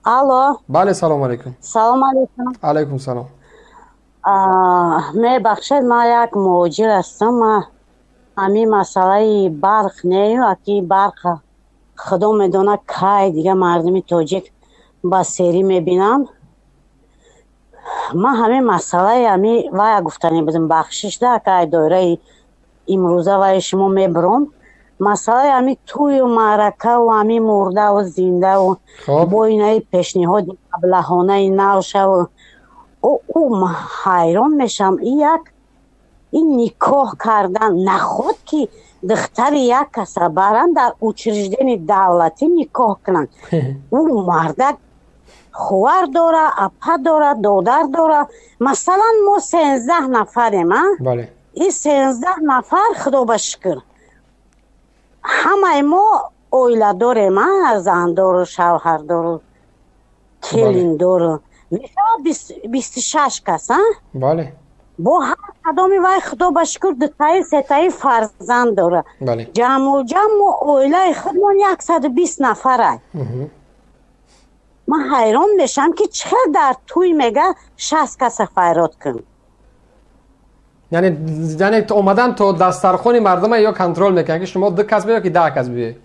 الو. بله سلام علیکم. سلام علیکم. علیکم سلام. میبخشید ما یک مهاجر هستم. ما همین مسئله برق نیو که برق خدا میدونه که دیگه مردم تاجیک با سری میبینم. ما همین مسئله همین وای گفتنی بدم بخشش ده که دایره امروزه وای شما میبرم. مسئله همین توی و معرکه و همین مرده و زنده و با اینه پیشنهاد ابلهانه نوشه و او حیران میشم. این نکاح کردن نخود که دختر یک کس برن در اچرژدن دولتی نکاح کنن. او مردک خوار داره، اپا داره، دادر داره. مثلا ما 13 نفریم. بله. این 13 نفر خدا بشکر همه ما اویله داریم. زن داره، شوهر داره، کلین داره. میشه 26 کس. بله. با هر کدامی وای خدا بشکر دوتایی سه‌تایی فرزند داره. بله. جمع اویله خودمان 120 نفره. من حیران میشم که چه در توی میگه 60 کس خیرات کن. یعنی اومدن تو دسترخوان مردم یا کنترل میکنن که شما 2 کس بیاید که 10 کس بیاید.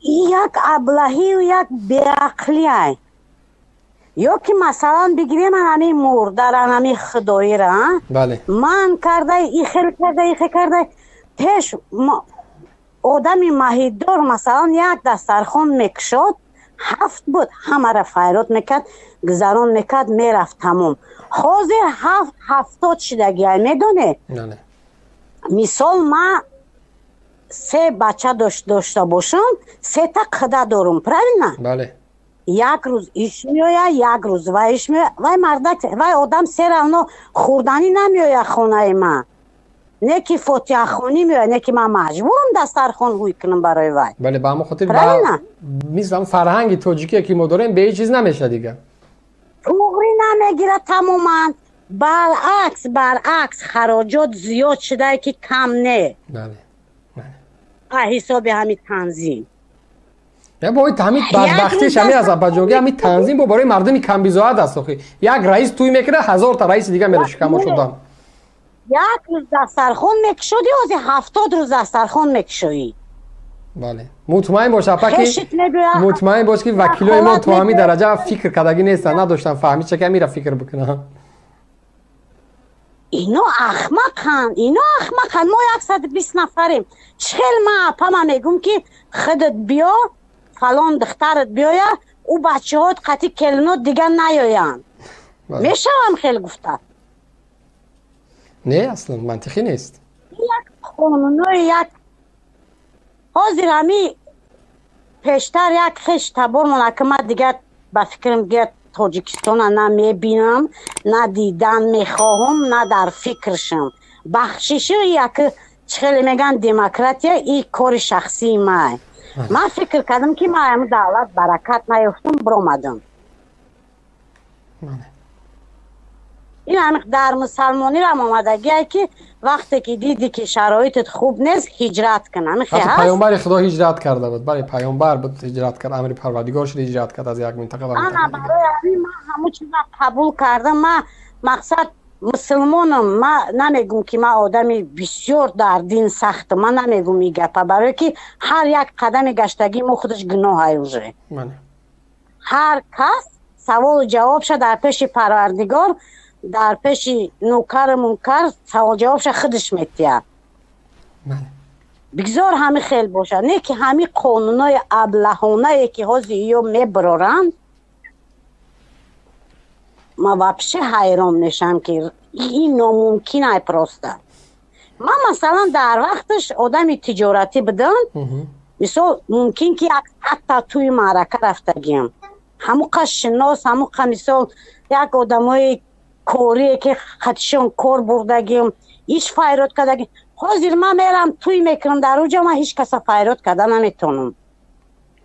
یک ابلهی و یک بیعقلی. یا که مثلا بگیریم همین مردرن همین خدایی را. بله. من کرده ای خیلی کرده ای خیلی کرده پیش آدمی مهیدار مثلا یک دسترخوان میکشد 7 بود همه را فیرات میکرد گذران میکرد میرفت تموم. حاضر 70 شدگی های میدونه. نه. مثال من 3 بچه داشته باشم 3 تا قده دارم پراینا. بله. یک روز ایش میوید یک روز وایش میوید. وای مردک وای آدم سر اونو خوردنی نمیوید خونه من. نه که فوتیه خونی میوید نه که من مجبورم دسترخوان روی کنم برای وای. بله به همون خاطر مثلا فرهنگ تاجیکی که ما داریم به هیچ چیز نمیشه دیگه. توغری نمیگیره تماما. برعکس خراجات زیاد شده که کم نه. بله. حساب همین تنظیم. نه با همین بدبختیش همین از ابجوگی همین تنظیم با برای مردمی کم بیزاید است آخه. یک رئیس توی میکنه 1000 تا رئیس دیگه میره شکم شدن. یک روز دسترخوان میکشودی از 70 روز دسترخوان میکشویی. بله. مطمئن باش اپا که مطمئن باش که وکیلای ما تو همین درجه فکر کردگی نیستن نداشتن فهمید چه که میره فکر بکنه. اینا احمقن ما 120 نفریم. 40 ماه اپا من میگم که خودت بیا فلان دخترت بیاید او بچه هات قطعی کلنات دیگه نیاین. میشه هم خیلی گفته. نه اصلا منطقی نیست. یک قانونوی یک حاضر همی پیشتر یک خش تبار منحکمت دیگه به فکرم دیگه تاجیکستان نه میبینم نه دیدن میخواهم نه در فکرشم. بخشیشو یک چخیلی میگن دموکراتیه ای کار شخصی من فکر کردم که ما هم دولت برکت نیفتم برامدم. این هم در مسلمانی را آمدگیه که وقتی که دیدی که شرایطت خوب نیست هجرت کنن. پیامبر خدا هجرت کرده بود. برای پیامبر بود هجرت کرد. امر پروردگار شد هجرت کرد از یک منطقه به منطقه دیگه. برای همین من همه چیز قبول کردم. من مقصد مسلمانم. من نمیگم که من آدمی بسیار در دین سخت. من نمیگم این گپا برای که هر یک قدم گشتگی ما خودش گناه هایوزه. هر کس سوال جوابش در پیش پروردگار در پیش نوکر منکر سوال جوابش خودش میتیه. بگذار همه خیل باشه نه که همه قانونای ابلهانه که حاضی یا میبرارن. ما واپشه حیران میشم که این ناممکنه پرسته. من مثلا در وقتش آدم تجارتی بدن مثلا ممکن که حتی توی معرکه رفتگیم هموقع شناس هموقع مثلا یک آدمای کوری که خدشون کور بردگیم هیچ فایرات کردگیم. حاضر من میرم توی میکنم در اوجا من هیچ کس فایرات کرده نمیتونم.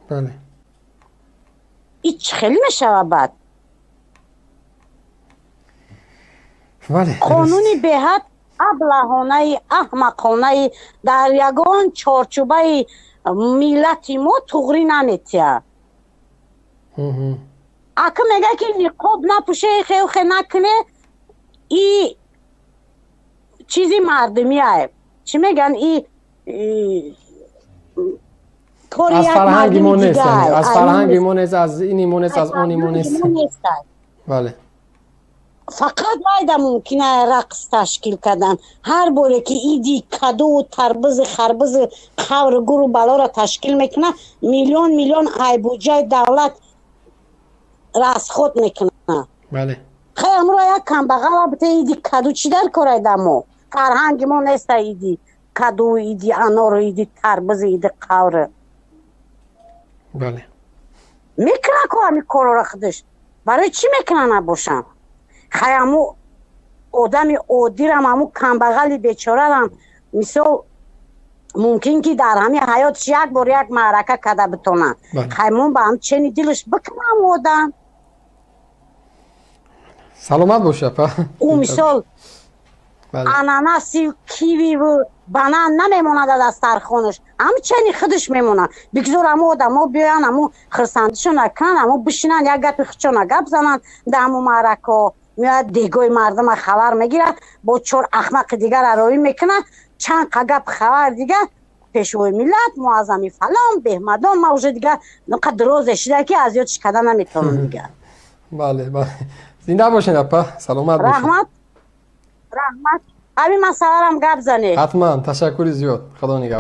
بله. هیچ خیلی میشه بعد بله. قانونی به حد ابلهانه احمقانه در یگان چارچوبه ملت ما توغری نمیتیه. اکه میگه که نقاب نپوشه خیلی نکنه ای چیزی مردمی های چی میگن ای از فرهنگی ما نیست، از فرهنگی ما نیست، از اینی ما نیست، از آنی ما نیست. بله. فقط باید ممکنه رقص تشکیل کردن هر باره که ایدی کدو و تربز خربز خور گرو بلا را تشکیل میکنه میلیون میلیون ای بودجه دولت راست خود میکنه. بله. خیلی امرو یک کم بغل بته ایدی کدو چی در کاره دمو فرهنگ ما نیست ایدی کدو ایدی انار ایدی تربز ایدی خور. بله. میکنه که همی کارو را خودش برای چی میکنه نباشن خیامو آدمی عادی رم همو کمبغلی بیچاره رم مثال ممکن که در همین حیاتش یک بار یک معرکه کده بتونه خیمون با هم چنی دلش بکنم آدم سلامت باشه پا او مثال اناناسی کیوی و بنان نمیمونه در دسترخوانش همه چنی خودش میمونه بگذار همو آدم ها بیان همو خرسندشو نکنن همو بشینن یک گپ خچو نگپ زنن در همو معرکه میاد دیگوی مردم خبر میگیره با چور احمق دیگر اروی میکنه چند قگب خبر دیگه پیشوی ملت معظمی فلان بهمدان موجه دیگه نقدر روزش شده که از یادش کده نمیتونم دیگه. بله بله زنده باشین اپا سلامت باشین. رحمت همین مسئله هم گپ زنید. حتما تشکر زیاد خدا نگهدار.